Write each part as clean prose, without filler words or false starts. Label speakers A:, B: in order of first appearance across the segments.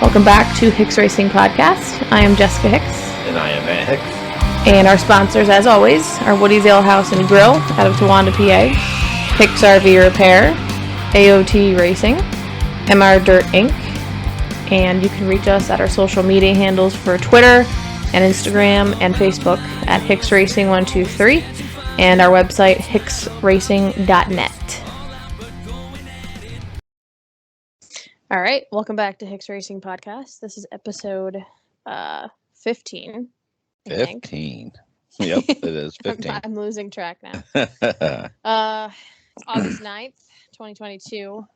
A: Welcome back to Hicks Racing Podcast. I am Jessica Hicks.
B: And I am Matt Hicks.
A: And our sponsors, as always, are Woody's Ale House and Grille out of Towanda, PA, Hicks RV Repair, AOT Racing, MR Dirt Inc., and you can reach us at our social media handles for Twitter and Instagram and Facebook at Hicks Racing 123 and our website hicksracing.net. All right, welcome back to Hicks Racing Podcast. This is episode 15.
B: 15. Yep, it is 15.
A: I'm losing track now. It's August 9th, 2022.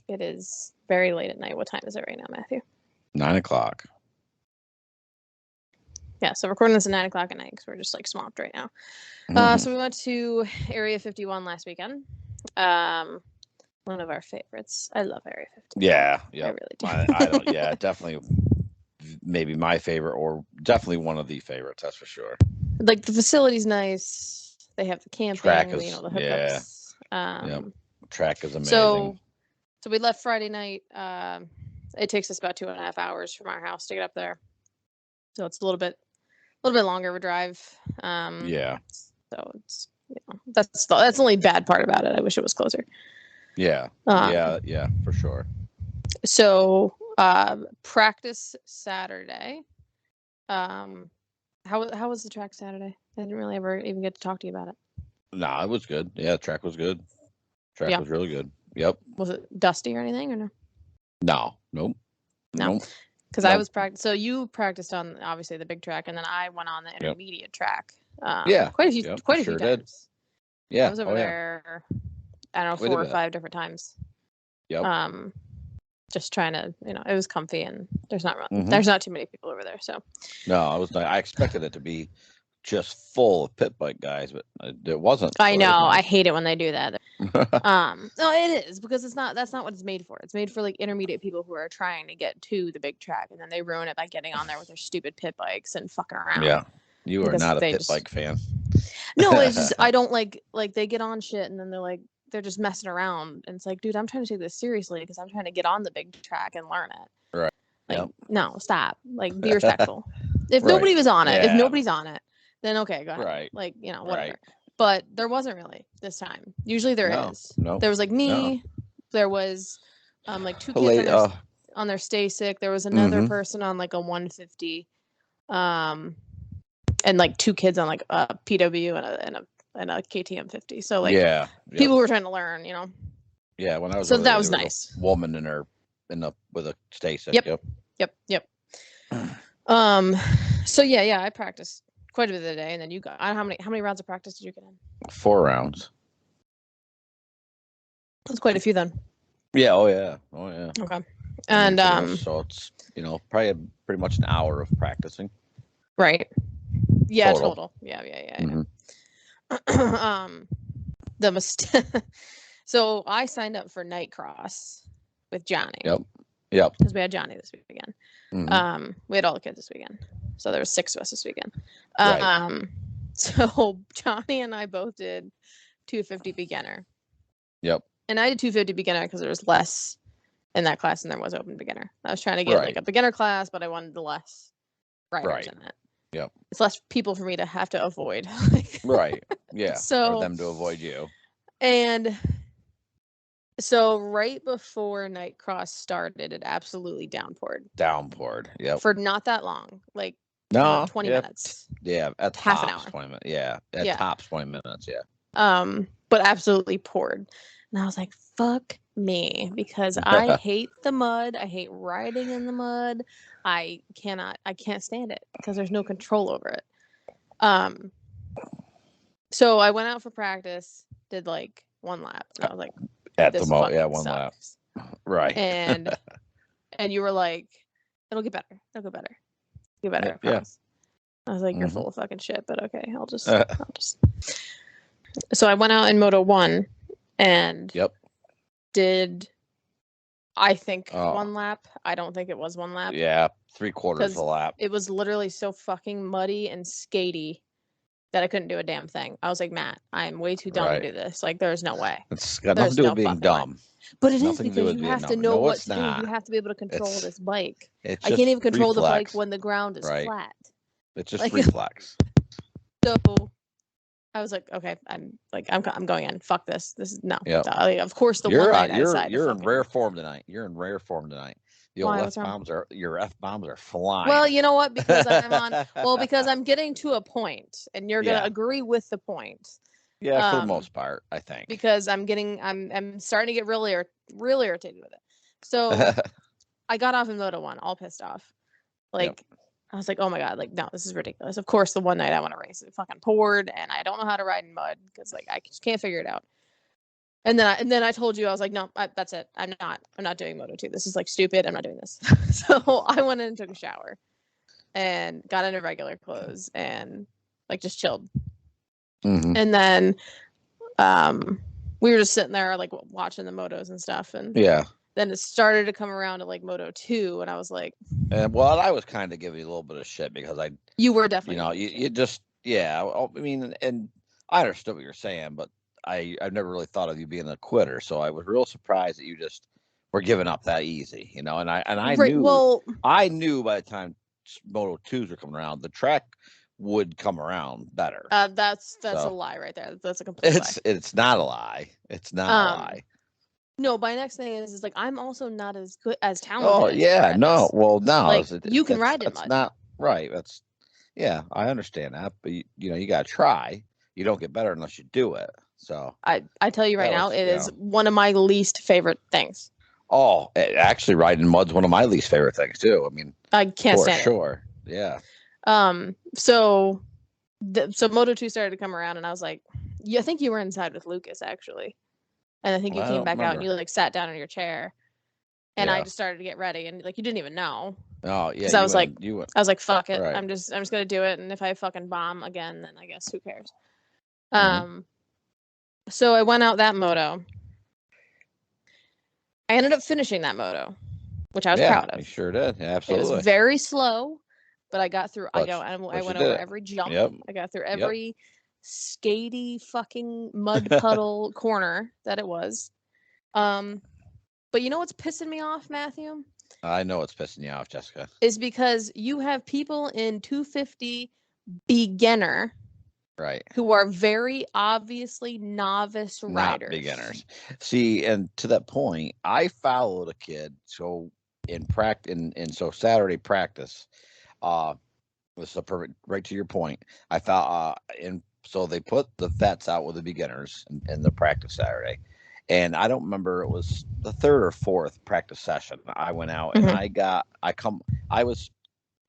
A: It is very late at night. What time is it right now, Matthew?
B: 9 o'clock.
A: Yeah, so recording this at 9 o'clock at night because we're just like swamped right now. So we went to Area 51 last weekend. One of our favorites. I love Area 51.
B: Yeah,
A: I really do.
B: I don't. Yeah, definitely. Maybe my favorite, or definitely one of the favorites. That's for sure.
A: Like the facility's nice. They have the camping.
B: Track is,
A: the hookups.
B: Yep. Track is amazing.
A: So we left Friday night. It takes us about 2.5 hours from our house to get up there. So it's a little bit longer of a drive.
B: Yeah.
A: So it's that's the only bad part about it. I wish it was closer.
B: Yeah. Yeah, for sure.
A: So practice Saturday. How was the track Saturday? I didn't really ever even get to talk to you about it.
B: Nah, it was good. Yeah, the track was good. Track was really good. Yep.
A: Was it dusty or anything or no?
B: No. Nope.
A: No. Because I was so you practiced on obviously the big track, and then I went on the intermediate track. Quite a few times.
B: Did. Yeah.
A: I was over there. I don't know, 4 or 5 different times.
B: Yep.
A: Just trying to, it was comfy, and there's not too many people over there. So.
B: No, I expected it to be just full of pit bike guys, but it wasn't.
A: I know. I hate it when they do that. No, it is because that's not what it's made for. It's made for like intermediate people who are trying to get to the big track, and then they ruin it by getting on there with their stupid pit bikes and fucking around.
B: Yeah. You are not a pit bike fan.
A: No, it's just, I don't like they get on shit and then they're just messing around. And it's like, dude, I'm trying to take this seriously because I'm trying to get on the big track and learn it.
B: Right.
A: Like, no, stop. Like, be respectful. If nobody was on it, if nobody's on it, then okay, go ahead. Right. Like, whatever. Right. But there wasn't really this time. Usually there is. No. There was like me. No. There was like 2 kids on their stay sick. There was another person on like a 150. And like 2 kids on like a PW and a KTM 50. So like people were trying to learn,
B: Yeah, when I was
A: so that was nice.
B: A woman with a stay sick.
A: Yep. So I practiced quite a bit of the day, and then you got how many rounds of practice did you get in?
B: 4 rounds.
A: That's quite a few then.
B: Yeah. Oh yeah.
A: Okay. And
B: so it's probably pretty much an hour of practicing.
A: Right. Yeah, total. Yeah. So I signed up for Nightcross with Johnny.
B: Yep.
A: Because we had Johnny this weekend. We had all the kids this weekend. So there was 6 of us this weekend. Right. So Johnny and I both did 250 beginner.
B: Yep.
A: And I did 250 beginner because there was less in that class than there was open beginner. I was trying to get like a beginner class, but I wanted the less riders in it.
B: Yep.
A: It's less people for me to have to avoid.
B: Right. Yeah.
A: So
B: for them to avoid you.
A: And so right before Nightcross started, it absolutely downpoured.
B: Yep.
A: For not that long, like 20 minutes.
B: Yeah, at
A: half an
B: tops,
A: hour.
B: 20 minutes. Yeah, at tops 20 minutes.
A: Yeah. But absolutely poured, and I was like, "Fuck me," because I hate the mud. I hate riding in the mud. I can't stand it because there's no control over it. So I went out for practice, did like 1 lap, and I was like,
B: at the moment, 1 lap. Right.
A: And you were like, it'll get better. Get better.
B: Yeah.
A: I was like, you're full of fucking shit, but okay, I'll just. So I went out in Moto 1 and did, I think, 1 lap. I don't think it was 1 lap.
B: Yeah, 3/4 of a lap.
A: It was literally so fucking muddy and skatey that I couldn't do a damn thing. I was like, Matt, I'm way too dumb to do this. Like, there's no way.
B: It's got nothing to do with being dumb.
A: But it is because you have to know what to do. You have to be able to control this bike. I can't even control the bike when the ground is flat.
B: It's just reflex.
A: So I was like, okay, I'm going in. Fuck this. This is no. Yep. Of course, one night I decided.
B: You're in rare form tonight. The old your F bombs are flying.
A: Well, you know what? Because I'm getting to a point, and you're gonna agree with the point.
B: Yeah, for the most part, I think.
A: Because I'm starting to get really irritated with it. So I got off in Moto 1, all pissed off. Like, I was like, oh my God, like, no, this is ridiculous. Of course, the one night I want to race, it fucking poured, and I don't know how to ride in mud because, like, I just can't figure it out. And then I told you, I was like, no, that's it. I'm not doing Moto 2. This is like stupid. I'm not doing this. So I went in and took a shower and got into regular clothes and like just chilled. Mm-hmm. And then we were just sitting there like watching the motos and stuff. And then it started to come around to like Moto 2. And I was like,
B: well, I was kind of giving you a little bit of shit because
A: you were definitely,
B: you just, I mean, and I understood what you're saying, but I've never really thought of you being a quitter, so I was real surprised that you just were giving up that easy, and I knew by the time Moto 2s were coming around, the track would come around better.
A: That's a lie right there. That's a complete lie.
B: It's not a lie. It's not a lie.
A: No, my next thing is like I'm also not as good as talented.
B: Oh yeah, no. Well, no,
A: like, you can ride in mud.
B: Not right. That's I understand that, but you got to try. You don't get better unless you do it. So
A: I tell you right now, it is one of my least favorite things.
B: Oh, actually, riding mud's one of my least favorite things too. I mean,
A: I can't stand it.
B: Sure, yeah.
A: So Moto 2 started to come around, and I was like, I think you were inside with Lucas actually, and I think you came back out and you like sat down in your chair, and I just started to get ready, and like you didn't even know.
B: Oh yeah.
A: Because I was like, fuck it, right. I'm just gonna do it, and if I fucking bomb again, then I guess who cares. So I went out that moto. I ended up finishing that moto, which I was proud of.
B: You sure did. Yeah, absolutely.
A: It was very slow, but I got through. I went over every jump.
B: Yep.
A: I got through every skatey fucking mud puddle corner that it was. But you know what's pissing me off, Matthew?
B: I know what's pissing you off, Jessica.
A: Is because you have people in 250 beginner.
B: Right.
A: Who are very obviously novice riders.
B: Not beginners. See, and to that point, I followed a kid. So in practice, so Saturday practice, this is a perfect, right to your point. I found, so they put the vets out with the beginners in the practice Saturday. And I don't remember, it was the third or fourth practice session. I went out and I was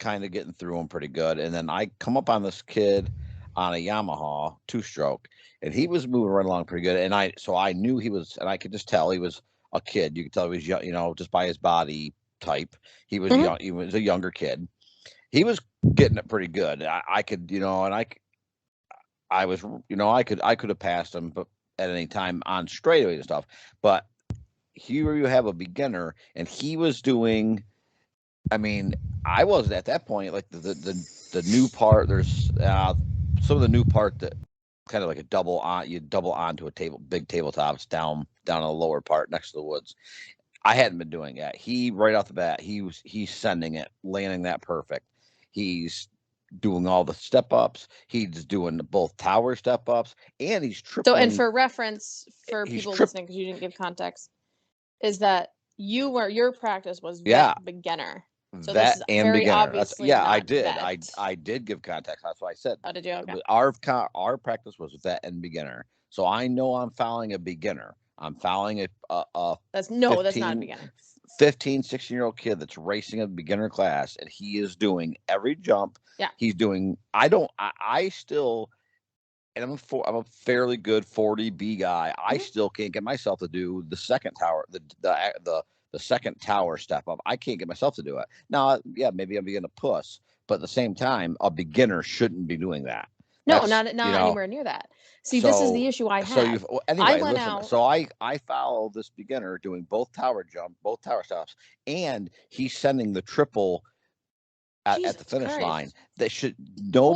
B: kind of getting through them pretty good. And then I come up on this kid on a Yamaha 2-stroke, and he was moving right along pretty good. And I knew he was, and I could just tell he was a kid. You could tell he was young, just by his body type. He was young. He was a younger kid. He was getting it pretty good. I could, I was, I could have passed him, but at any time on straightaway and stuff. But here you have a beginner, and he was doing. I mean, I wasn't at that point. Like the new part, there's some of the new part that kind of like you double onto a big tabletops down on the lower part next to the woods. I hadn't been doing that. He right off the bat, he's sending it, landing that perfect. He's doing all the step ups. He's doing both tower step ups, and he's tripling.
A: So, and for reference for people listening, because you didn't give context, is that your practice was beginner. So
B: that and beginner. I did.
A: Vet.
B: I did give context. That's what I said.
A: Oh, did you? Okay.
B: Our practice was vet and beginner. So I know I'm following a beginner. I'm following
A: that's not a beginner.
B: 15, 16-year-old kid that's racing a beginner class, and he is doing every jump.
A: Yeah.
B: He's doing. I still, and I'm a fairly good 40B guy. I still can't get myself to do the second tower, the second tower step up. I can't get myself to do it. Now, maybe I'm beginning to puss, but at the same time, a beginner shouldn't be doing that.
A: No, not anywhere near that. See, this is the issue I had.
B: So I follow this beginner doing both tower stops, and he's sending the triple at the finish line. That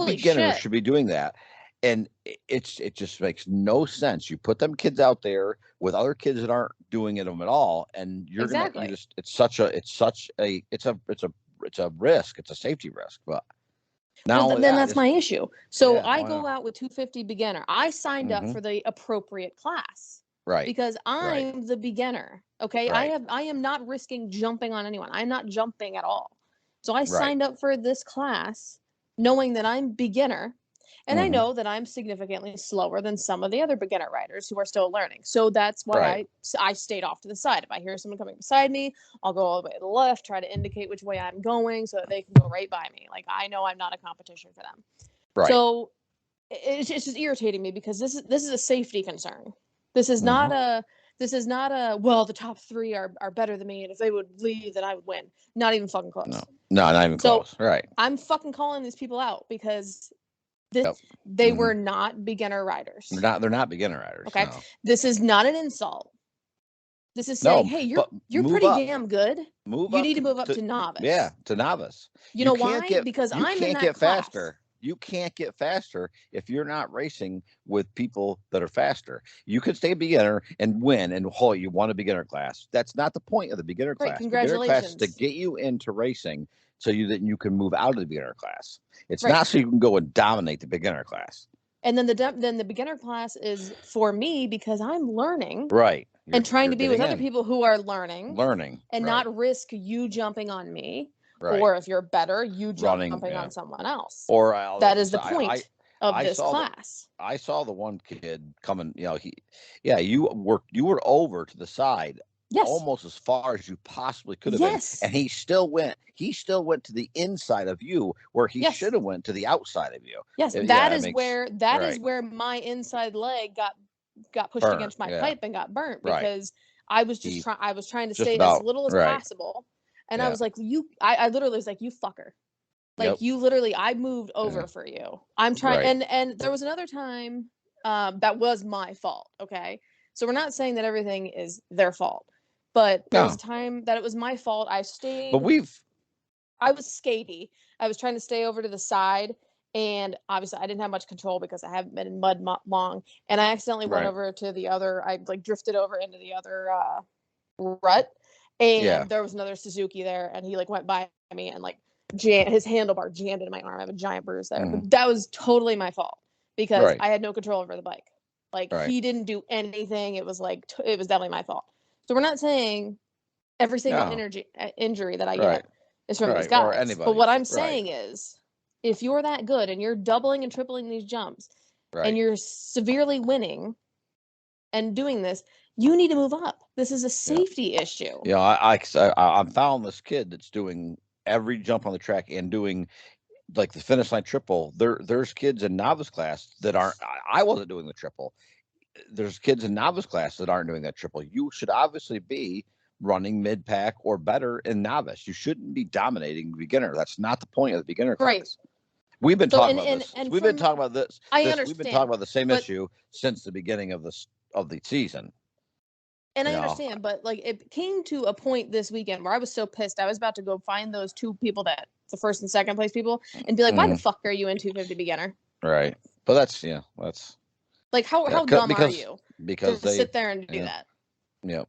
B: beginner should be doing that. And it just makes no sense. You put them kids out there with other kids that aren't doing it at all, and you're
A: exactly.
B: it's a risk. It's a safety risk. But now
A: then that's my issue. So I go out with 250 beginner. I signed up for the appropriate class.
B: Right.
A: Because I'm the beginner. Okay.
B: Right.
A: I am not risking jumping on anyone. I'm not jumping at all. So I signed up for this class knowing that I'm beginner. And I know that I'm significantly slower than some of the other beginner riders who are still learning. So that's why I stayed off to the side. If I hear someone coming beside me, I'll go all the way to the left, try to indicate which way I'm going so that they can go right by me. Like, I know I'm not a competition for them. Right. So it's just irritating me because this is a safety concern. This is not a well, the top 3 are better than me, and if they would leave, then I would win. Not even fucking close.
B: No, not even close. Right.
A: I'm fucking calling these people out because they were not beginner riders.
B: They're not beginner riders.
A: Okay.
B: No.
A: This is not an insult. This is saying, hey, you're pretty damn good. You need to move up to novice.
B: Yeah, to novice.
A: You know why? Because I'm in that class. You can't get
B: faster. You can't get faster if you're not racing with people that are faster. You could stay beginner and win, and you want a beginner class. That's not the point of the beginner class.
A: Congratulations.
B: The beginner class is to get you into racing so that you can move out of the beginner class. It's not so you can go and dominate the beginner class.
A: And then the beginner class is for me because I'm learning.
B: Right.
A: And trying to be with other people who are learning. And
B: right.
A: not risk you jumping on me.
B: Right.
A: Or if you're better, you jumping on someone else.
B: Or
A: that is the point of this class.
B: I saw the one kid coming, you were over to the side. Yes. Almost as far as you possibly could have been. And he still went to the inside of you where he should have went to the outside of you.
A: Yes. That is where my inside leg got pushed against my pipe and got burnt because I was just trying to stay as little as possible. And I was like, I literally was like, you fucker. Like you literally, I moved over for you. I'm trying. And there was another time that was my fault. Okay. So we're not saying that everything is their fault. But there was a time that it was my fault. I stayed.
B: But
A: I was skatey. I was trying to stay over to the side. And obviously, I didn't have much control because I haven't been in mud long. And I accidentally went over to the other. I drifted over into the other rut. And there was another Suzuki there. And he went by me and his handlebar jammed into my arm. I have a giant bruise there. But that was totally my fault because I had no control over the bike. He didn't do anything. It was it was definitely my fault. So we're not saying every single injury that I get is from these guys. But what I'm saying is, if you're that good and you're doubling and tripling these jumps and you're severely winning and doing this, you need to move up. This is a safety issue.
B: I'm following this kid that's doing every jump on the track and doing the finish line triple. There's kids in novice class that aren't. I wasn't doing the triple. There's kids in novice class that aren't doing that triple. You should obviously be running mid-pack or better in novice. You shouldn't be dominating beginner. That's not the point of the beginner class. Right. We've been talking about this. We've been talking about this.
A: I understand.
B: We've been talking about the same issue since the beginning of the season.
A: And I understand, but it came to a point this weekend where I was so pissed. I was about to go find those 2 people the first and second place people and be like, why the fuck are you in 250 beginner?
B: Right. But that's
A: how dumb are you?
B: Because
A: they sit there and do that.
B: Yep.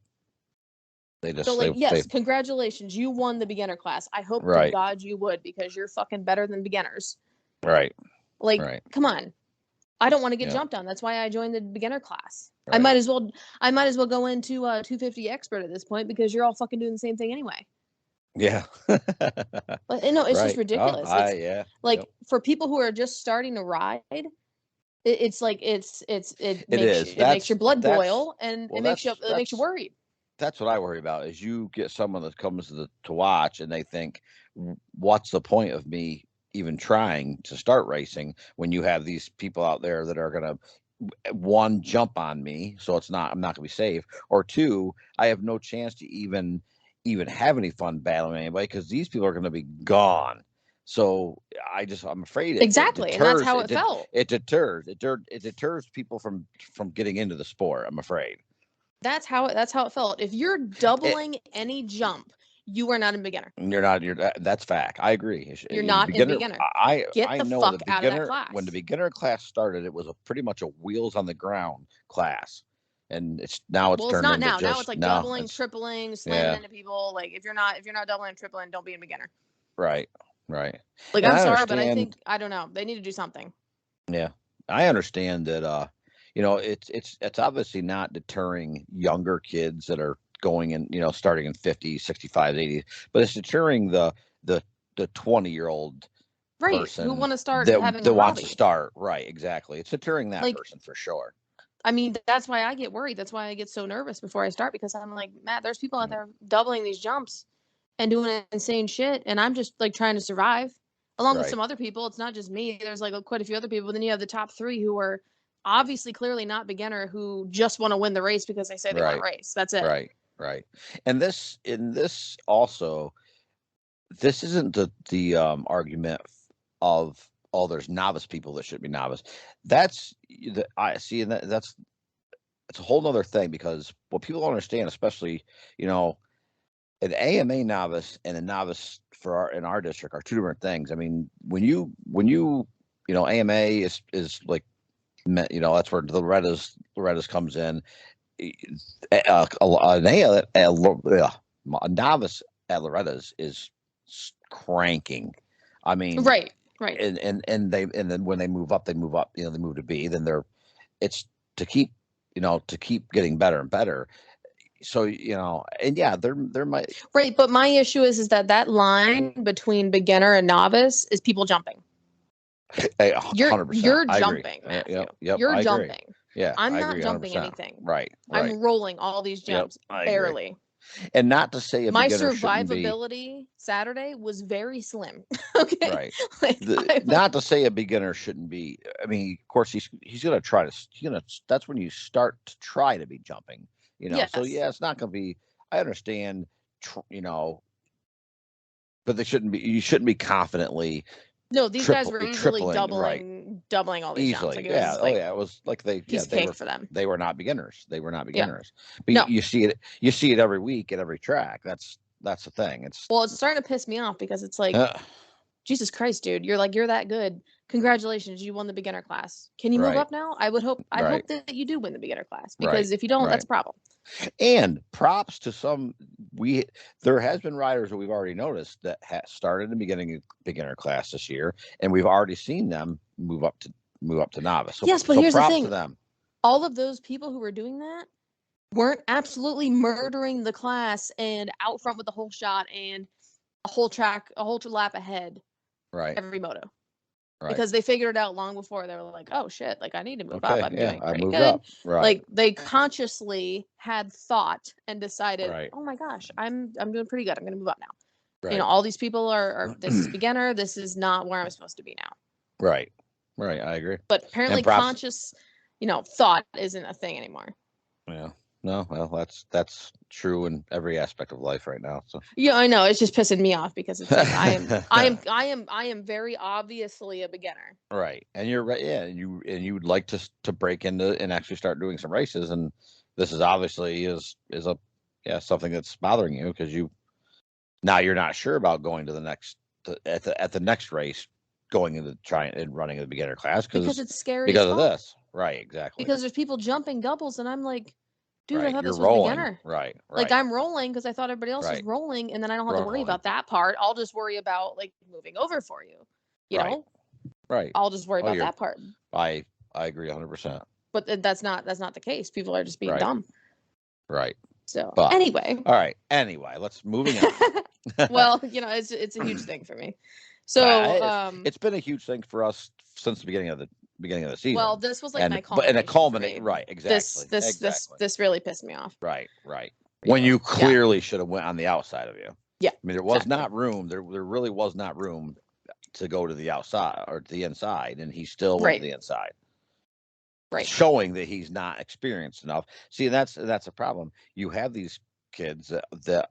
B: They just
A: congratulations, you won the beginner class. I hope to God you would because you're fucking better than beginners.
B: Right.
A: Come on. I don't want to get jumped on. That's why I joined the beginner class. Right. I might as well go into 250 expert at this point because you're all fucking doing the same thing anyway.
B: Yeah.
A: It's just ridiculous. For people who are just starting to ride, it makes your blood boil and it makes you worried.
B: That's what I worry about is you get someone that comes to watch and they think, what's the point of me even trying to start racing when you have these people out there that are going to, 1, jump on me. So I'm not gonna be safe. Or 2, I have no chance to even have any fun battling anybody because these people are going to be gone. So I'm afraid
A: exactly. And that's how it felt.
B: It deters people from getting into the sport. I'm afraid.
A: That's how it felt. If you're doubling any jump, you are not a beginner.
B: That's fact. I agree.
A: You're not a beginner.
B: I
A: Get the
B: know
A: fuck
B: the
A: out of that
B: beginner
A: class.
B: when the beginner class started, it was pretty much a wheels on the ground class, and it's now it's turned
A: not
B: into
A: now.
B: just
A: now it's like doubling, tripling, slamming into people. Like if you're not doubling and tripling, don't be a beginner.
B: Right.
A: Like and I'm sorry, but I think I don't know. They need to do something.
B: Yeah, I understand that. It's obviously not deterring younger kids that are going in, starting in 50s, 65s, 80s, but it's deterring the 20-year-old person
A: who want to start
B: that
A: having a
B: wants
A: hobby.
B: To start. Right, exactly. It's deterring that person for sure.
A: I mean, that's why I get worried. That's why I get so nervous before I start, because I'm like, Matt, there's people out there doubling these jumps and doing insane shit, and I'm just like trying to survive along with some other people. It's not just me. There's like quite a few other people. Then you have the top 3 who are obviously clearly not beginner, who just want to win the race because they say they want to race. That's it.
B: Right. And this also, this isn't the argument of, there's novice people that should be novice. That's I see, and that's a whole nother thing, because what people don't understand, especially, an AMA novice and a novice in our district are two different things. I mean, when you AMA is like, that's where the Loretta's comes in. A novice at Loretta's is cranking. I mean,
A: right.
B: And then when they move up, they move to B. Then it's to keep getting better and better. So, and yeah, there might.
A: Right. But my issue is that line between beginner and novice is people jumping.
B: 100%.
A: You're jumping, Matthew.
B: Yep,
A: you're
B: I
A: jumping.
B: Agree. Yeah.
A: I'm not jumping 100%. Anything.
B: Right.
A: I'm rolling all these jumps barely.
B: And not to say
A: my survivability Saturday was very slim. Okay.
B: Right. Not to say a beginner shouldn't be. I mean, of course, he's going to try to. That's when you start to try to be jumping.
A: Yes.
B: So yeah, it's not going to be. I understand. But they shouldn't be. You shouldn't be confidently.
A: No, these guys were easily doubling all these
B: easily.
A: Jumps. Like,
B: it was like they
A: were
B: for them. They were not beginners. But
A: no.
B: you see it. You see it every week at every track. That's the thing. It's
A: starting to piss me off, because it's like, Jesus Christ, dude, you're that good. Congratulations, you won the beginner class. Can you move up now? I hope that you do win the beginner class, because if you don't, that's a problem.
B: And props to some. There has been riders that we've already noticed that started in the beginner class this year, and we've already seen them move up to novice.
A: Yes, but here's the thing: to them. All of those people who were doing that weren't absolutely murdering the class and out front with the whole shot and a whole lap ahead.
B: Right.
A: Every moto. Right. Because they figured it out long before. They were like, oh shit, like I need to move up. I'm doing pretty good. Up.
B: Right.
A: Like they consciously had thought and decided, oh my gosh, I'm doing pretty good. I'm gonna move up now. Right. All these people are this is beginner, this is not where I'm supposed to be now.
B: Right. I agree.
A: But apparently conscious, thought isn't a thing anymore.
B: Yeah. No, well, that's true in every aspect of life right now. So
A: yeah, I know, it's just pissing me off, because it's like I am very obviously a beginner.
B: Right, and you're right. Yeah, and you would like to break into and actually start doing some races, and this is obviously is something that's bothering you, because you're not sure about going to the next at the next race, going into trying and running the beginner class
A: because it's scary
B: because of this. Right, exactly.
A: Because there's people jumping doubles, and I'm like, dude, I thought
B: you're
A: this was
B: rolling.
A: Beginner.
B: Right.
A: Like I'm rolling because I thought everybody else was rolling, and then I don't have to worry about that part. I'll just worry about like moving over for you. You know?
B: Right.
A: I'll just worry about that part.
B: I agree 100%.
A: But that's not the case. People are just being dumb.
B: Right.
A: So anyway.
B: All right. Anyway, let's moving on.
A: Well, it's a huge thing for me. So
B: it's been a huge thing for us since the beginning of the season.
A: Well, this was like my culmination.
B: And a culminate, right? Exactly.
A: This really pissed me off.
B: Right. When you clearly should have went on the outside of you.
A: Yeah.
B: I mean, there was not room. There really was not room to go to the outside or to the inside, and he still went to the inside.
A: Right.
B: Showing that he's not experienced enough. See, that's a problem. You have these kids that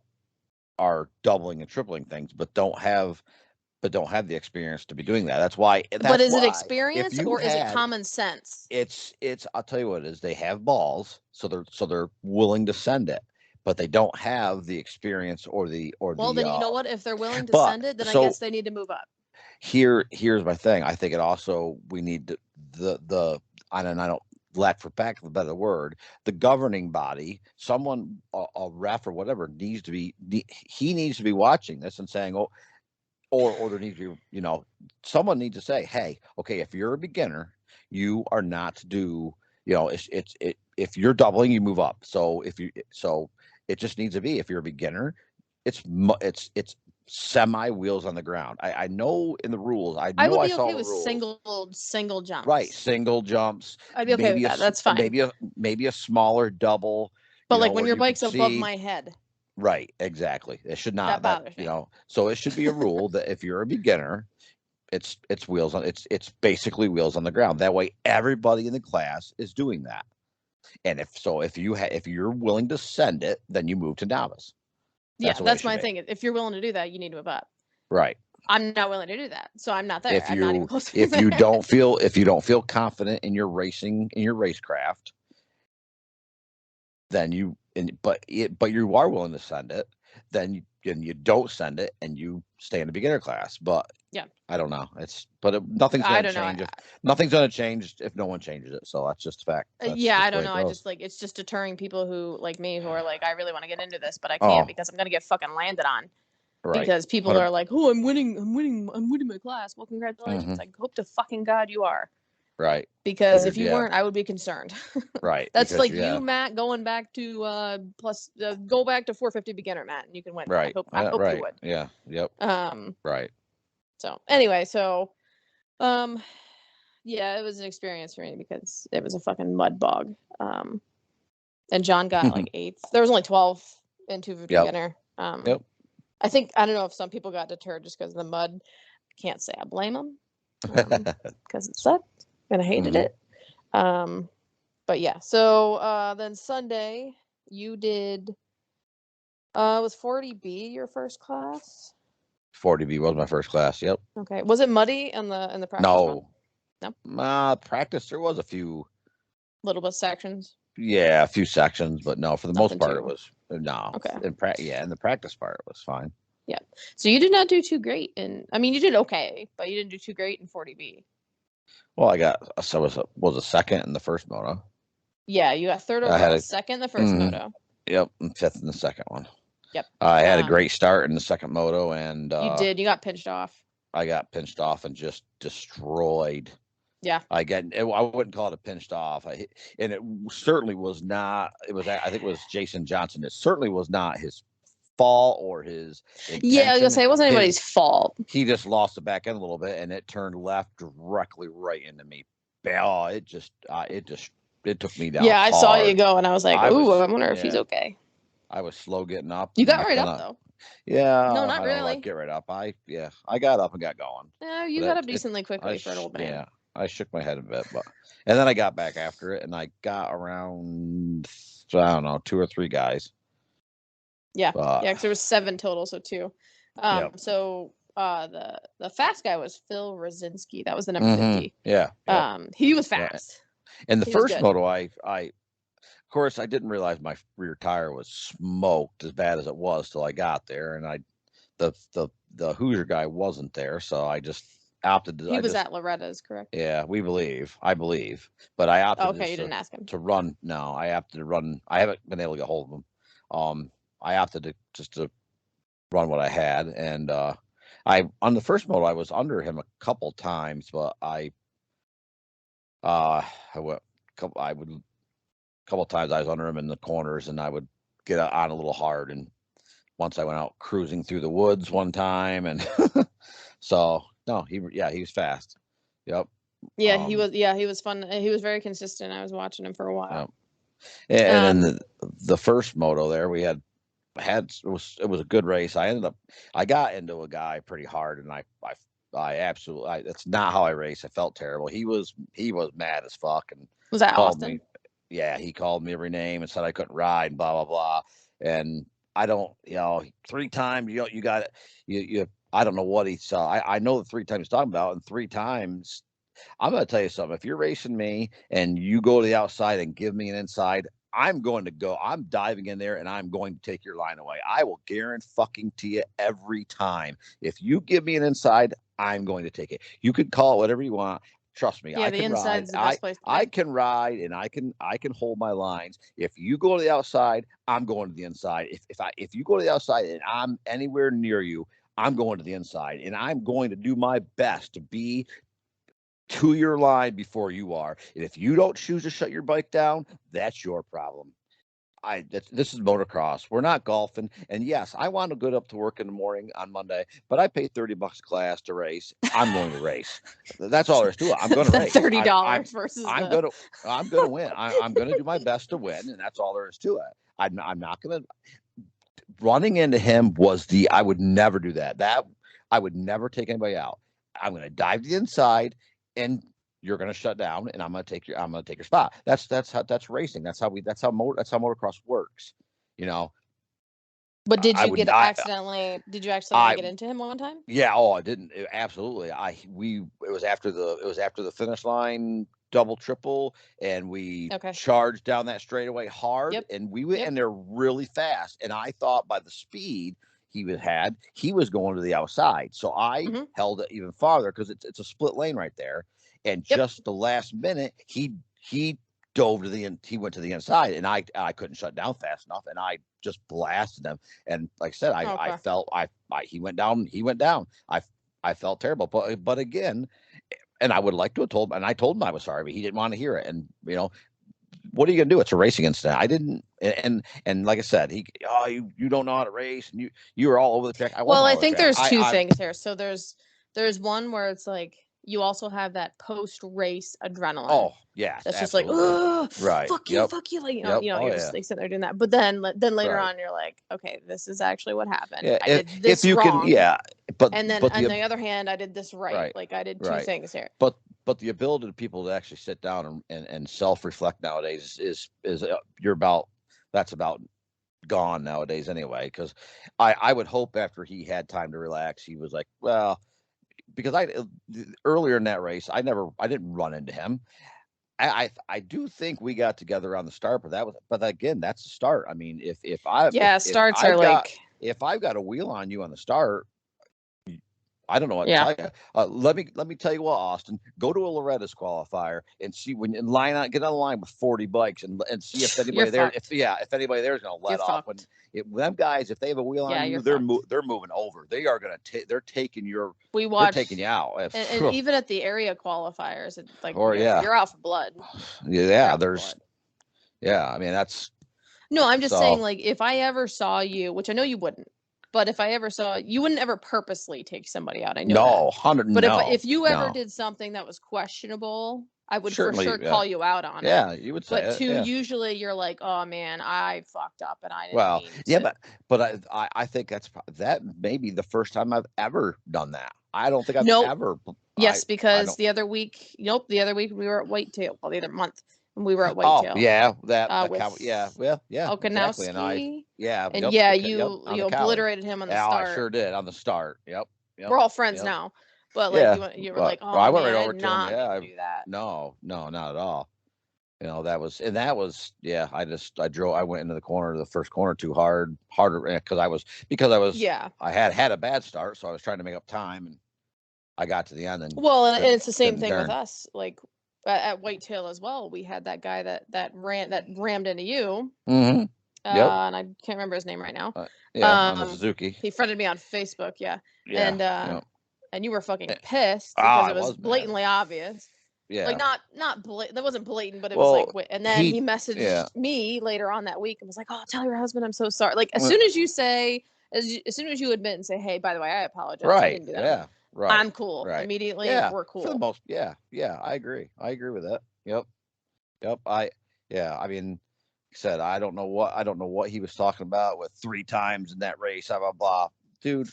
B: are doubling and tripling things, but don't have the experience to be doing that. That's why.
A: But is it experience or is it common sense?
B: It's. I'll tell you what it is. They have balls, so they're willing to send it. but they don't have the experience or the.
A: Well, then you know what? If they're willing to send it, then I guess they need to move up.
B: Here's my thing. I think it also we need the I don't lack for lack of a better word, the governing body, someone a ref or whatever needs to be watching this and saying, oh, or there needs to be, you know, someone needs to say, hey, okay, if you're a beginner, you are not to do, you know, if you're doubling, you move up. So it just needs to be, if you're a beginner, it's semi wheels on the ground. I know in the rules. I would be okay with
A: single jumps.
B: Right, single jumps.
A: I'd be okay with that. That's fine.
B: Maybe a smaller double.
A: But like when your bike's above my head.
B: Right, exactly. It should not. That bothers me. You know, so it should be a rule that if you're a beginner, it's wheels on. It's basically wheels on the ground. That way, everybody in the class is doing that. And if you're willing to send it, then you move to novice.
A: That's my thing. If you're willing to do that, you need to move up.
B: Right.
A: I'm not willing to do that, so I'm not there. I'm not even close to
B: if you don't feel confident in your racecraft, then but you are willing to send it, then you don't send it and you stay in the beginner class. But I don't know. Nothing's going to change. Nothing's going to change if no one changes it. So that's just a fact.
A: I don't know. I just it's just deterring people who like me who are like, I really want to get into this, but I can't because I'm going to get fucking landed on. Right. Because people are like, oh, I'm winning my class. Well, congratulations. I hope to fucking God you are.
B: Right.
A: Because if you weren't, I would be concerned.
B: Right.
A: That's because, you, Matt, going back to go back to 450 beginner, Matt, and you can win.
B: Right.
A: I hope you would.
B: Yeah. Yep. Right.
A: So anyway, it was an experience for me because it was a fucking mud bog. And John got like 8th. There was only 12 in 250 beginner. Yep. I don't know if some people got deterred just because of the mud. I can't say I blame them because it sucked and I hated it. But yeah, so then Sunday you did, was 40B your first class?
B: 40B was my first class. Yep.
A: Okay. Was it muddy in the practice?
B: No. Practice, there was a few
A: little bit sections.
B: Yeah, a few sections, but no, for the most part, it was no.
A: Okay.
B: In the practice part, it was fine.
A: Yeah. So you did not do too great, you did okay, but you didn't do too great in 40B.
B: Well, was a second in the first moto.
A: Yeah, you got third overall, second in the first moto.
B: Yep, and 5th in the second one.
A: Yep.
B: I had a great start in the second moto, and
A: you did. You got pinched off.
B: I got pinched off and just destroyed.
A: Yeah.
B: I wouldn't call it a pinched off. And it certainly was not. I think it was Jason Johnson. It certainly was not his fault or his intention.
A: Yeah, I was gonna say it wasn't anybody's fault.
B: He just lost the back end a little bit, and it turned left directly right into me. Oh, it took me down.
A: Yeah, I saw you go, and I was like, I wonder if he's okay.
B: I was slow getting up.
A: You got right up though.
B: Yeah.
A: No, not really.
B: Get right up. I got up and got going.
A: Yeah, you got up decently quickly for an old man.
B: Yeah, I shook my head a bit, and then I got back after it, and I got around, I don't know, 2 or 3 guys.
A: Yeah, because there was 7 total, so 2. So the fast guy was Phil Rosinski. That was the number 50.
B: Yeah.
A: He was fast.
B: In the first moto, I of course I didn't realize my rear tire was smoked as bad as it was till I got there, and the Hoosier guy wasn't there, so I just opted to.
A: He was at Loretta's, correct?
B: Yeah, I believe, but I opted.
A: Okay, you didn't ask him
B: to run. No, I opted to run. I haven't been able to get hold of him. I opted to run what I had, and on the first moto I was under him a couple times, but I would a couple times I was under him in the corners, and I would get on a little hard. And once I went out cruising through the woods one time, and so no, he was fast. Yep.
A: Yeah, he was. Yeah, he was fun. He was very consistent. I was watching him for a while.
B: Yep. And then the first moto there we had it was a good race. I got into a guy pretty hard, and I absolutely that's not how I race. I felt terrible. He was mad as fuck, and
A: was that Austin?
B: Yeah, he called me every name and said I couldn't ride and blah blah blah. And I don't, 3 times you got it. You I don't know what he saw. I know the 3 times he's talking about, and 3 times. I'm going to tell you something. If you're racing me and you go to the outside and give me an inside, I'm going to go. I'm diving in there and I'm going to take your line away. I will guarantee it every time. If you give me an inside, I'm going to take it. You could call it whatever you want. Trust me, I can ride. I can ride and I can hold my lines. If you go to the outside, I'm going to the inside. If you go to the outside and I'm anywhere near you, I'm going to the inside, and I'm going to do my best to be to your line before you are. And if you don't choose to shut your bike down, that's your problem. This is motocross. We're not golfing. And yes, I want to go up to work in the morning on Monday, but I pay $30 a class to race. I'm going to race. That's all there is to it. I'm going to race.
A: $30 versus.
B: I'm going to win. I'm going to do my best to win, and that's all there is to it. I'm not going to. Running into him was I would never do that. I would never take anybody out. I'm going to dive to the inside, and you're going to shut down, and I'm going to take your spot. That's racing. That's how motocross works, you know.
A: But did you accidentally get into him one time?
B: Yeah. Oh, I didn't. Absolutely. It was after the finish line, double, triple, and we charged down that straightaway hard, and we went in there really fast. And I thought by the speed he was going to the outside, so I held it even farther because it's a split lane right there. And just the last minute, he dove he went to the inside, and I couldn't shut down fast enough, and I just blasted him. And like I said, I felt he went down. I felt terrible, but again, and I would like to have told him, and I told him I was sorry, but he didn't want to hear it. And you know, what are you gonna do? It's a racing incident. I didn't, and like I said, you don't know how to race, and you were all over the track.
A: I think there's two things here. So there's one where it's like, you also have that post-race adrenaline.
B: Oh, yeah.
A: That's
B: absolutely.
A: Just like, oh,
B: right.
A: fuck you. Like, you're just like sitting there doing that. But then later on, you're like, okay, this is actually what happened.
B: Yeah,
A: I did this wrong.
B: But
A: on the other hand, I did this right. Like I did two things here.
B: But the ability of people to actually sit down and self-reflect nowadays is that's about gone nowadays anyway. Because I would hope after he had time to relax, he was like, well. Because earlier in that race, I didn't run into him. I do think we got together on the start, but again, that's the start. I mean, if I've got a wheel on you on the start, I don't know what to tell you. Let me tell you what, Austin. Go to a Loretta's qualifier and see get on the line with 40 bikes and see if anybody there. If anybody there is going to let off. When them guys, if they have a wheel on you, they're moving over. They are going to they're taking you out.
A: And even at the area qualifiers, it's like you're out for blood.
B: Yeah, I mean that's.
A: No, I'm just saying, like, if I ever saw you, which I know you wouldn't. But if I ever saw, you wouldn't ever purposely take somebody out. I know.
B: No, 100.
A: But if you ever did something that was questionable, I would for sure call you out on it.
B: Yeah, you would say.
A: But usually you're like, oh man, I fucked up and I didn't mean to.
B: but I think that may be the first time I've ever done that. I don't think I've ever.
A: Yes, because the other week we were at Whitetail. Well, the other month. We were at Whitetail.
B: Oh, yeah,
A: Okanowski.
B: And
A: you obliterated him on the start.
B: I sure did on the start. Yep.
A: We're all friends now, but like you were like, oh,
B: I went right over to him.
A: Yeah, do that.
B: No, not at all. You know, that was. I went into the corner, the first corner too harder because I was. I had a bad start, so I was trying to make up time, and I got to the end. And
A: it's the same thing with us, like. At Whitetail as well, we had that guy that rammed into you.
B: Mm-hmm.
A: And I can't remember his name right now.
B: On the Suzuki.
A: He friended me on Facebook. And you were fucking pissed because it was blatantly obvious.
B: Yeah.
A: Like not that wasn't blatant, but it was like. And then he messaged me later on that week and was like, "Oh, tell your husband I'm so sorry." Like as soon as you admit and say, "Hey, by the way, I apologize."
B: Right.
A: I didn't do that.
B: Yeah. Right.
A: I'm cool.
B: Right.
A: Immediately, we're cool.
B: For the most, I agree. I agree with that. Yep. I mean, said I don't know what he was talking about with 3 times in that race. Blah blah blah. Dude,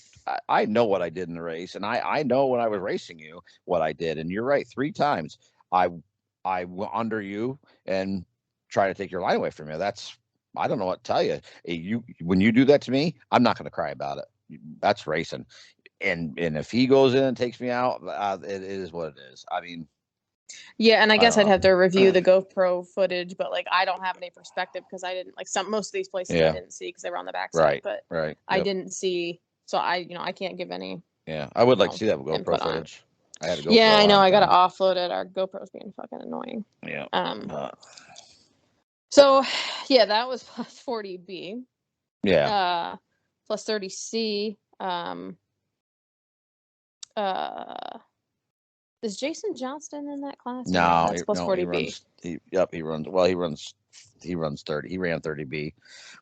B: I know what I did in the race, and I know when I was racing you what I did. And you're right. 3 times I went under you and try to take your line away from you. I don't know what to tell you. When you do that to me, I'm not going to cry about it. That's racing. And if he goes in and takes me out, it is what it is. I mean,
A: Yeah, and I guess I'd have to review the GoPro footage, but like I don't have any perspective because I didn't most of these places I didn't see because they were on the backside. But I didn't see, so I can't give any.
B: Yeah, I would like to see that GoPro footage. I had a GoPro.
A: Yeah, I know. I got to offload it. Our GoPro's being fucking annoying.
B: Yeah.
A: So, yeah, that was plus 40B.
B: Yeah.
A: Plus 30C. Is Jason Johnston in that class?
B: No,
A: that's plus 40B.
B: He runs 30. He ran 30B,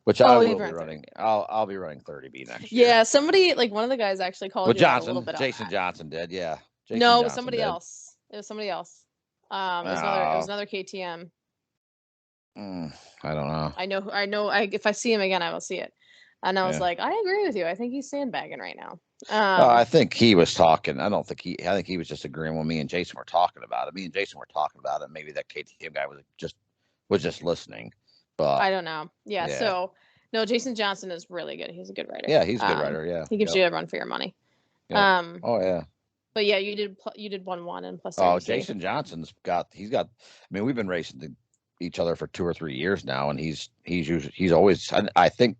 B: which I will be running. I'll be running 30B next year.
A: Yeah, somebody one of the guys actually called you a little bit.
B: Jason Johnson did. Yeah.
A: No, it was somebody else. It was somebody else. It was another KTM.
B: I don't know.
A: I know. If I see him again, I will see it. And I was like, I agree with you. I think he's sandbagging right now.
B: I think he was talking. I think he was just agreeing with me and Jason were talking about it. Me and Jason were talking about it. Maybe that KTM guy was just listening. But
A: I don't know. Yeah. So no, Jason Johnson is really good. He's a good rider.
B: Yeah, he's a good rider. Yeah.
A: He gives you a run for your money.
B: Yep. Oh yeah.
A: But yeah, you did 1-1 and plus.
B: Jason Johnson's got. I mean, we've been racing each other for 2 or 3 years now, and he's always. I think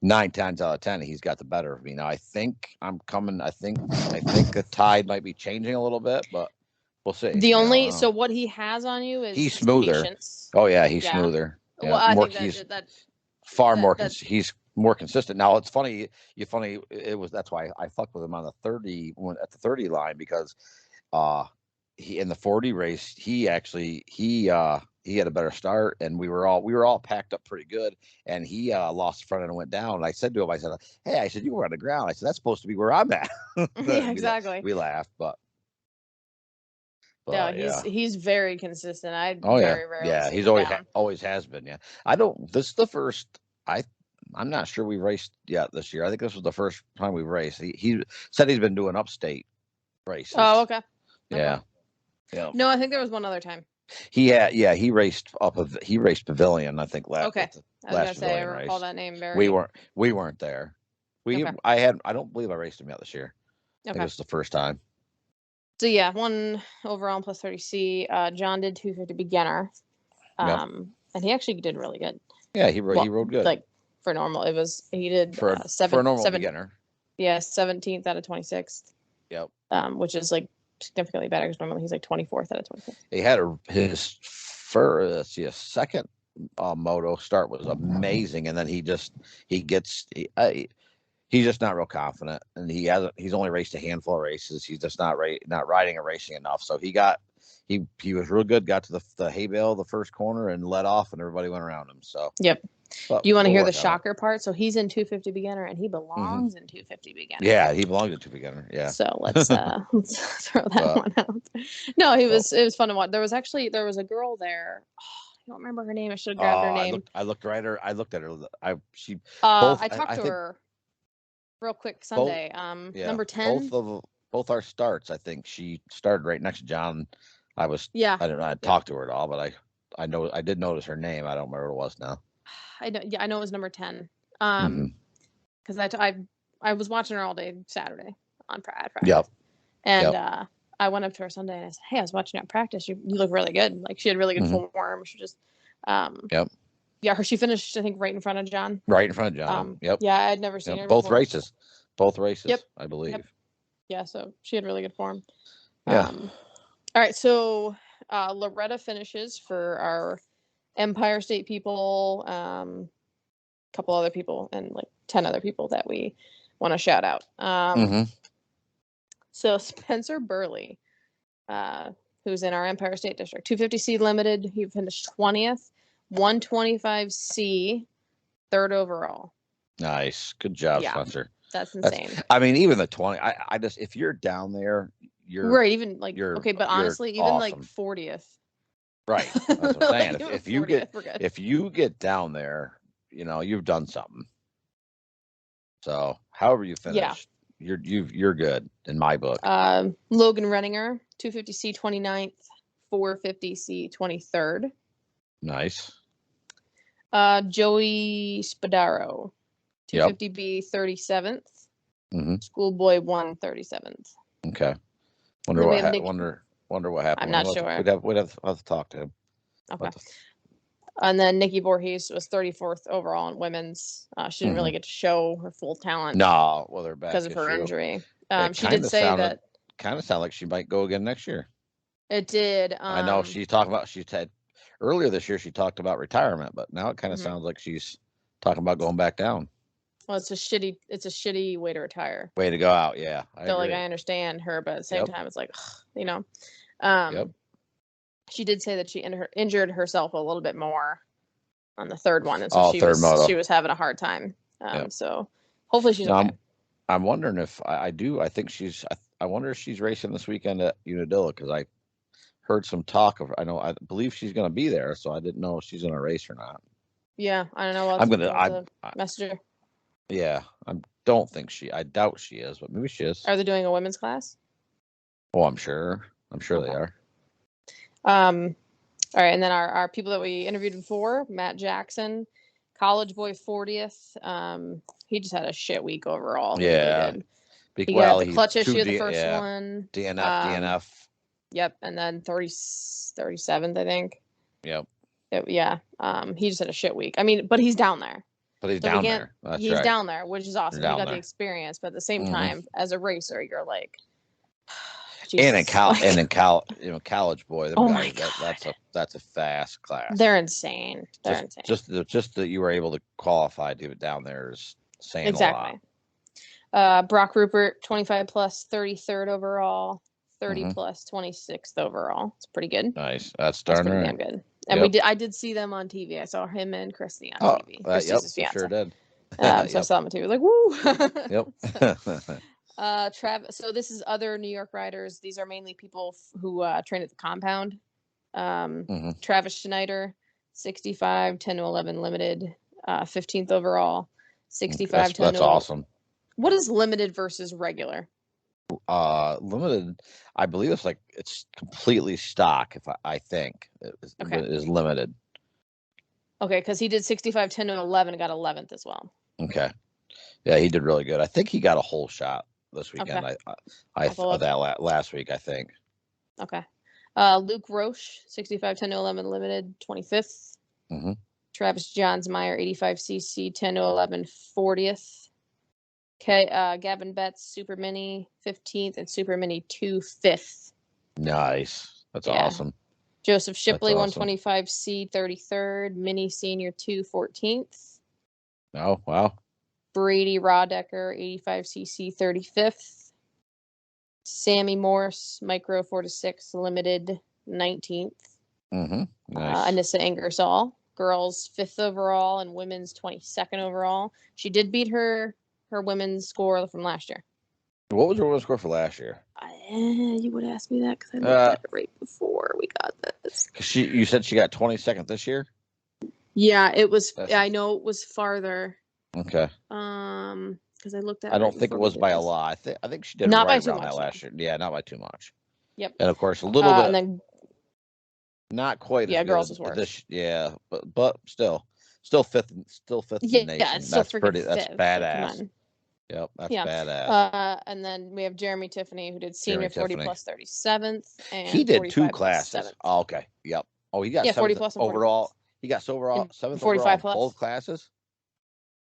B: 9 times out of 10 he's got the better of me. Now I think I'm coming. I think the tide might be changing a little bit, but we'll see.
A: So what he has on you is
B: he's smoother.
A: Patience.
B: Oh yeah, he's smoother. Yeah.
A: Well, I think
B: he's more consistent. Now it's funny. That's why I fucked with him on the 30 at the 30 line because he in the 40 race he had a better start and we were all packed up pretty good and he lost the front end and went down. And I said to him, hey, you were on the ground. I said that's supposed to be where I'm at.
A: Yeah, exactly.
B: We laughed, but
A: yeah, he's very consistent.
B: Very rarely he's always has been. Yeah, this is the first. I'm not sure we raced yet this year. I think this was the first time we've raced. He said he's been doing upstate races.
A: Oh, okay.
B: Yeah. Yeah.
A: No, I think there was one other time.
B: He raced Pavilion, I think last.
A: Okay. I was gonna say I recall that name very.
B: We weren't there. I don't believe I raced him yet this year. I think it was the first time.
A: So yeah, 1 overall plus 30C. John did 250 beginner. And he actually did really good.
B: Yeah, he rode good.
A: Like for normal, he did
B: for a normal beginner.
A: Yeah, 17th out of 26th.
B: Yep.
A: Which is like significantly better because normally he's like 24th out of 26th.
B: He had his first second moto start was amazing, and then he's just not real confident, and he's only raced a handful of races. He's just not riding or racing enough. So he was real good. Got to the hay bale, the first corner, and let off, and everybody went around him. So
A: yep. You want to hear the shocker part? So he's in 250 beginner, and he belongs in 250 beginner.
B: Yeah, he belongs in 250 beginner. Yeah.
A: So let's throw that one out. No, it was fun to watch. There was a girl there. I don't remember her name. I should have grabbed her name.
B: I looked at her. I
A: talked to her real quick Sunday. Number 10.
B: Both our starts. I think she started right next to John. I don't know. I talked to her at all, but I did notice her name. I don't remember what it was now.
A: I know it was number 10. Because I was watching her all day Saturday on Friday.
B: Yep.
A: And I went up to her Sunday and I said, "Hey, I was watching you at practice. You look really good. Like she had really good form. She just
B: yep.
A: Yeah, she finished I think right in front of John.
B: Right in front of John. Yep.
A: Yeah, I'd never seen her
B: both
A: before.
B: races. Both races.
A: Yep.
B: I believe. Yep.
A: Yeah, so she had really good form.
B: Yeah.
A: All right, so Loretta finishes for our Empire State people, couple other people, and like 10 other people that we want to shout out. So Spencer Burley, who's in our Empire State District, 250C Limited, he finished 20th, 125C, 3rd overall.
B: Nice, good job, Spencer.
A: That's insane.
B: I mean, even the 20. I just if you're down there, you're
A: right. Even like but honestly, even awesome. Like 40th.
B: Right. That's what I'm saying. if you get down there, you've done something. So however you finish, you're good in my book.
A: Logan Renninger, 250C 29th, 450C 23rd.
B: Nice.
A: Joey Spadaro, 250B 37th. Schoolboy 1 37th.
B: Okay. Wonder Wonder what happened.
A: I'm not sure.
B: We'd have to talk to him.
A: Okay. And then Nikki Voorhees was 34th overall in women's. She didn't really get to show her full talent.
B: No, well, her back
A: because of her injury. She
B: did
A: say that
B: kind of sound like she might go again next year.
A: It did.
B: I know she's talking about. She said earlier this year she talked about retirement, but now it kind of sounds like she's talking about going back down.
A: Well, it's a shitty way to retire.
B: Way to go out, yeah.
A: I understand her, but at the same time, it's like, you know. She did say that she injured herself a little bit more on the third one, and so she was having a hard time. So hopefully she's okay.
B: I'm wondering if I think she's. I wonder if she's racing this weekend at Unadilla, because I heard some talk of. I believe she's going to be there, so I didn't know if she's going to race or not.
A: Yeah, I don't know.
B: I
A: message her.
B: Yeah, I doubt she is, but maybe she is.
A: Are they doing a women's class?
B: Oh, I'm sure they are.
A: All right, and then our people that we interviewed before, Matt Jackson, college boy 40th. He just had a shit week overall.
B: Yeah.
A: He got the clutch issue the first one.
B: DNF.
A: Yep, and then 37th, I think.
B: Yep.
A: He just had a shit week. I mean, but he's down there.
B: He's down there,
A: which is awesome. He got the experience, but at the same time, as a racer, you're like,
B: Jesus. And in college boy, that's a fast class.
A: They're insane.
B: Just that you were able to qualify to it down there is saying a
A: lot. Brock Rupert, 25 plus, 33rd overall, 30 plus, 26th overall. It's pretty good.
B: Nice. That's darn right.
A: Damn good. And I did see them on TV. I saw him and Christy on TV. Christy's his fiance.
B: Sure did.
A: So I saw them on TV. I was like, woo.
B: Yep.
A: Travis. So this is other New York riders. These are mainly people who train at the compound. Travis Schneider, 65, 10 to 11 limited, 15th overall, 65, 10
B: that's
A: to 11.
B: Awesome.
A: What is limited versus regular?
B: Limited, I believe it's completely stock. I think is limited.
A: Okay, because he did 65, 10 to 11, and got 11th as well.
B: Okay, yeah, he did really good. I think he got a whole shot this weekend. Okay. I thought that last week, I think.
A: Okay, Luke Roche, 65, 10 to 11 limited, 25th. Travis Johnsmeyer, 85cc, 10 to 11, 40th. Okay, Gavin Betts, Super Mini 15th, and Super Mini 2 5th.
B: Nice. That's awesome.
A: Joseph Shipley, 125C, 33rd, Mini Senior 2 14th.
B: Oh, wow.
A: Brady Rawdecker, 85cc, 35th. Sammy Morse, Micro 4 to 6, Limited 19th.
B: Nice.
A: Anissa Ingersoll, girls 5th overall and women's 22nd overall. She did beat her women's score from last year.
B: What was her women's score for last year?
A: You would ask me that because I looked at it right before we got this.
B: You said she got 22nd this year?
A: Yeah, it was. I know it was farther.
B: Okay.
A: Because I looked at.
B: I don't think it was by a lot. I think she did
A: not
B: right
A: by too
B: around
A: much,
B: that last year. Yeah, not by too much.
A: Yep.
B: And of course, a little bit.
A: And then,
B: not quite.
A: Yeah,
B: as
A: girls
B: good
A: was worse.
B: But still fifth in the nation.
A: Yeah, it's still pretty.
B: That's badass. Yep, that's badass.
A: And then we have Jeremy Tiffany, who did senior 40 plus 37th, and
B: he did 2 classes. Oh, okay. Yep. Oh, he got
A: 40 plus
B: overall. He got overall 7th
A: 45 plus
B: both classes.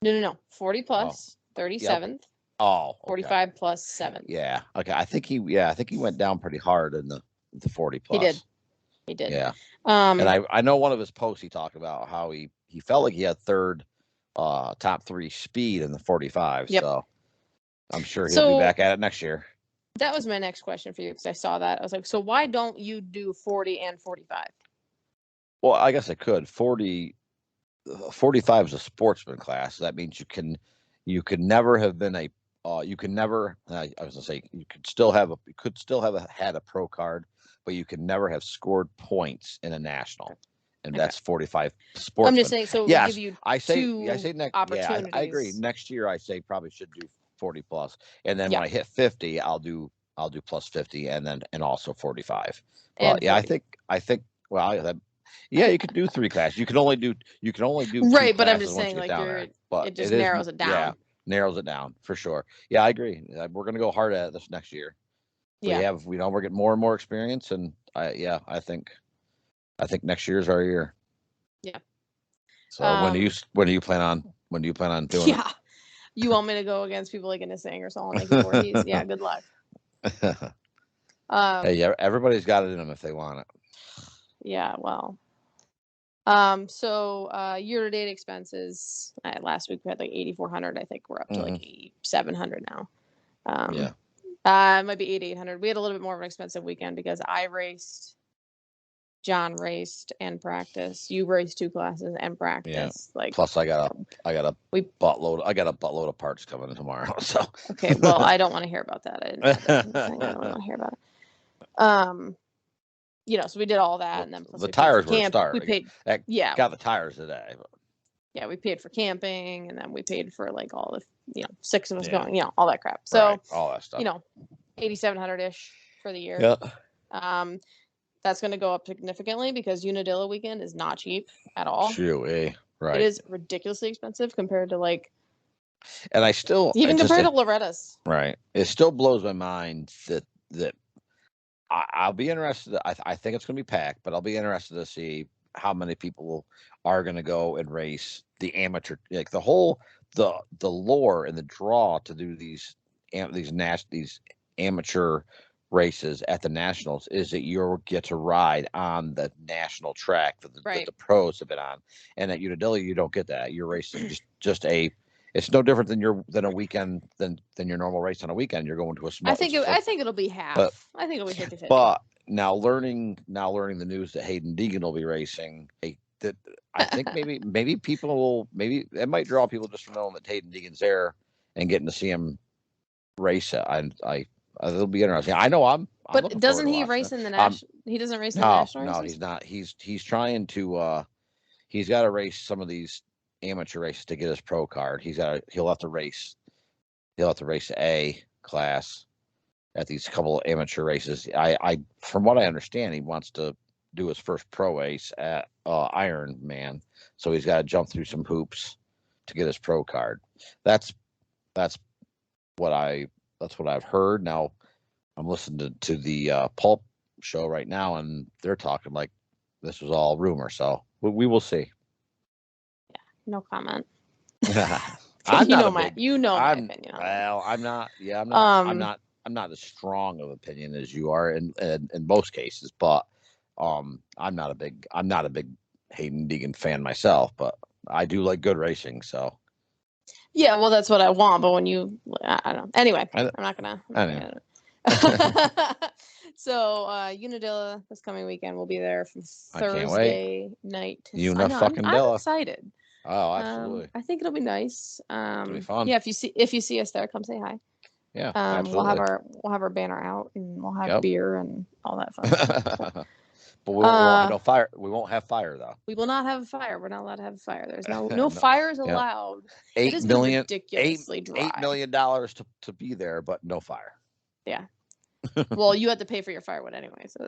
A: No. 40 plus 37th.
B: Yep. Oh, okay.
A: 45 plus 7th.
B: Yeah. Okay. I think he went down pretty hard in the 40 plus.
A: He did.
B: Yeah. And I know one of his posts he talked about how he felt like he had third top 3 speed in the 45. Yep. So I'm sure he'll be back at it next year.
A: That was my next question for you, because I saw that. I was like, so why don't you do 40 and 45?
B: Well, I guess I could. 45 is a sportsman class. That means you could never have been I was gonna say you could still have had a pro card, but you could never have scored points in a national. And that's 45 sportsmen.
A: I'm just saying, so
B: yes,
A: give you
B: I say
A: next opportunities.
B: Yeah, I agree. Next year, I say probably should do 40 plus, and then when I hit 50, I'll do plus 50, and also 45. Well, yeah, 40. I think. Well, you could do 3 classes. You can only do
A: right, but I'm just saying, like, it just narrows it down.
B: Yeah, narrows it down for sure. Yeah, I agree. We're gonna go hard at this next year. we're getting more and more experience, and I think next year's our year.
A: Yeah.
B: So when do you plan on doing it?
A: Yeah. You want me to go against people like Nissing or Solon making Voorhees? Yeah, good luck.
B: Hey, everybody's got it in them if they want it.
A: Yeah, well. So year-to-date expenses, last week we had like 8,400. I think we're up to like 8,700 now. It might be 8,800. We had a little bit more of an expensive weekend because I raced, John raced and practiced. You raced 2 classes and practiced. Yeah. Like,
B: plus I got a buttload of parts coming tomorrow. So
A: okay, well, I don't want to hear about that. I don't want to hear about it. So we did all that, and then plus
B: the tires were started.
A: We paid.
B: Got the tires today. But.
A: Yeah, we paid for camping, and then we paid for like all the 6 of us going, all that crap. So
B: all that stuff.
A: 8,700-ish for the year.
B: Yeah.
A: That's going to go up significantly because Unadilla weekend is not cheap at all.
B: Right.
A: It is ridiculously expensive compared to like.
B: And I still
A: compared to Loretta's.
B: Right. It still blows my mind that I'll be interested. I think it's going to be packed, but I'll be interested to see how many people are going to go and race the amateur, like the whole the lore and the draw to do these amateur races at the nationals is that you get to ride on the national track that the pros have been on, and at Unadilla you don't get that. You're racing just it's no different than a weekend than your normal race on a weekend. You're going to a small.
A: I think it'll be half. I think it'll be 50-50.
B: But now learning the news that Hayden Deegan will be racing, I think maybe people it might draw people just from knowing that Hayden Deegan's there and getting to see him race. It'll be interesting. I know
A: But doesn't he race in the national? He doesn't race in the national races?
B: No, he's not. He's trying to. He's got to race some of these amateur races to get his pro card. He'll have to race A class at these couple of amateur races. I from what I understand, he wants to do his first pro race at Iron Man, so he's got to jump through some hoops to get his pro card. That's what I've heard. Now I'm listening to the Pulp show right now, and they're talking like this was all rumor. So we will see.
A: Yeah, no comment.
B: I'm not
A: my opinion.
B: Well, I'm not. Yeah, I'm not as strong of opinion as you are in most cases, but I'm not a big Hayden Deegan fan myself, but I do like good racing. So.
A: Yeah, well, that's what I want. But when I don't know. Anyway, I'm not gonna. So Unadilla this coming weekend, we'll be there from Thursday night. I'm excited.
B: Oh, absolutely.
A: I think it'll be nice.
B: It'll be fun.
A: Yeah, if you see us there, come say hi.
B: Yeah, absolutely.
A: We'll have our banner out, and we'll have beer and all that fun stuff.
B: But we won't have no fire. We won't have fire though.
A: We will not have a fire. We're not allowed to have a fire. There's no fires allowed.
B: $8 million,
A: ridiculously dry.
B: $8 million to be there, but no fire.
A: Yeah. Well, you had to pay for your firewood anyway. So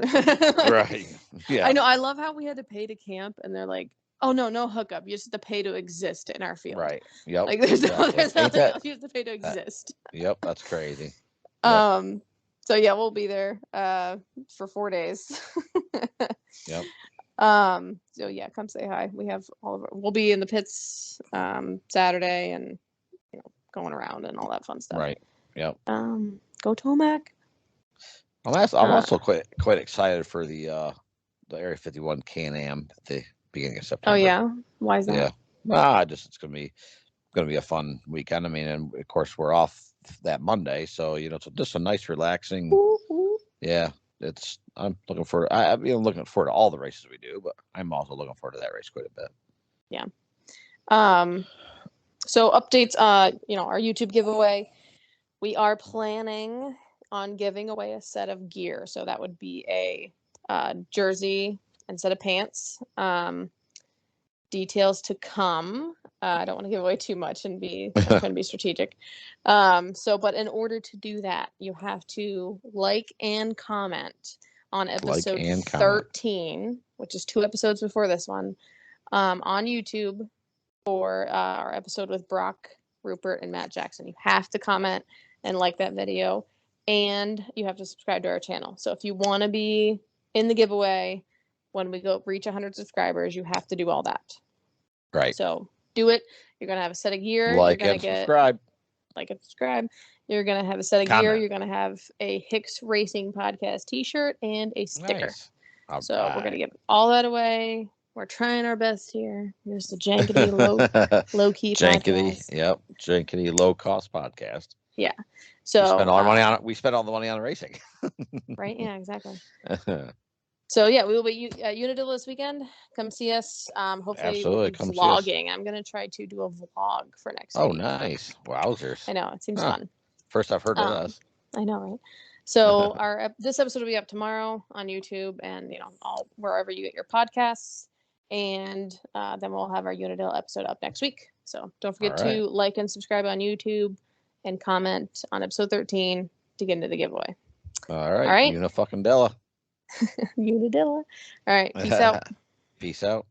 B: right. Yeah.
A: I know. I love how we had to pay to camp, and they're like, "Oh no hookup. You just have to pay to exist in our field."
B: Right. Yep.
A: Like there's nothing else. You have to pay to exist.
B: Yep. That's crazy.
A: Yep. So yeah, we'll be there for 4 days.
B: Yep.
A: So yeah, come say hi. We'll be in the pits Saturday, and going around and all that fun stuff.
B: Right. Yep.
A: Go Tomac.
B: I'm also quite excited for the Area 51 Can-Am at the beginning of September.
A: Oh yeah, why is that?
B: Yeah, it's gonna be a fun weekend. I mean, and of course we're off that Monday, so it's just a nice relaxing.
A: Ooh.
B: Yeah, I'm looking forward. I'm looking forward to all the races we do, but I'm also looking forward to that race quite a bit.
A: Yeah. So updates. Our YouTube giveaway. We are planning on giving away a set of gear. So that would be a jersey and set of pants. Details to come. I don't want to give away too much and I'm trying to be strategic. But in order to do that, you have to like and comment on episode 13, which is 2 episodes before this one, on YouTube for our episode with Brock, Rupert, and Matt Jackson. You have to comment and like that video. and you have to subscribe to our channel. So if you want to be in the giveaway when we reach 100 subscribers, you have to do all that.
B: Right.
A: So do it. You're going to have a set of gear.
B: Like and subscribe.
A: Like and subscribe. You're going to have a set of gear. You're going to have a Hicks Racing Podcast t-shirt and a sticker. Nice. So we're going to give all that away. We're trying our best here. Here's the jankety low key podcast.
B: Yep. Jankety low cost podcast.
A: Yeah. So
B: we spend all our money on it. We spend all the money on racing.
A: Right. Yeah, exactly. So yeah, we will be at Unadilla this weekend. Come see us. Hopefully,
B: absolutely.
A: Come vlogging. I'm gonna try to do a vlog for next week.
B: Oh, nice! Wowzers!
A: I know it seems fun.
B: First I've heard of this.
A: I know, right? So this episode will be up tomorrow on YouTube and wherever you get your podcasts, and then we'll have our Unadilla episode up next week. So don't forget to like and subscribe on YouTube and comment on episode 13 to get into the giveaway.
B: All right. Una fucking Della.
A: Unadilla. All right. Peace out.
B: Peace out.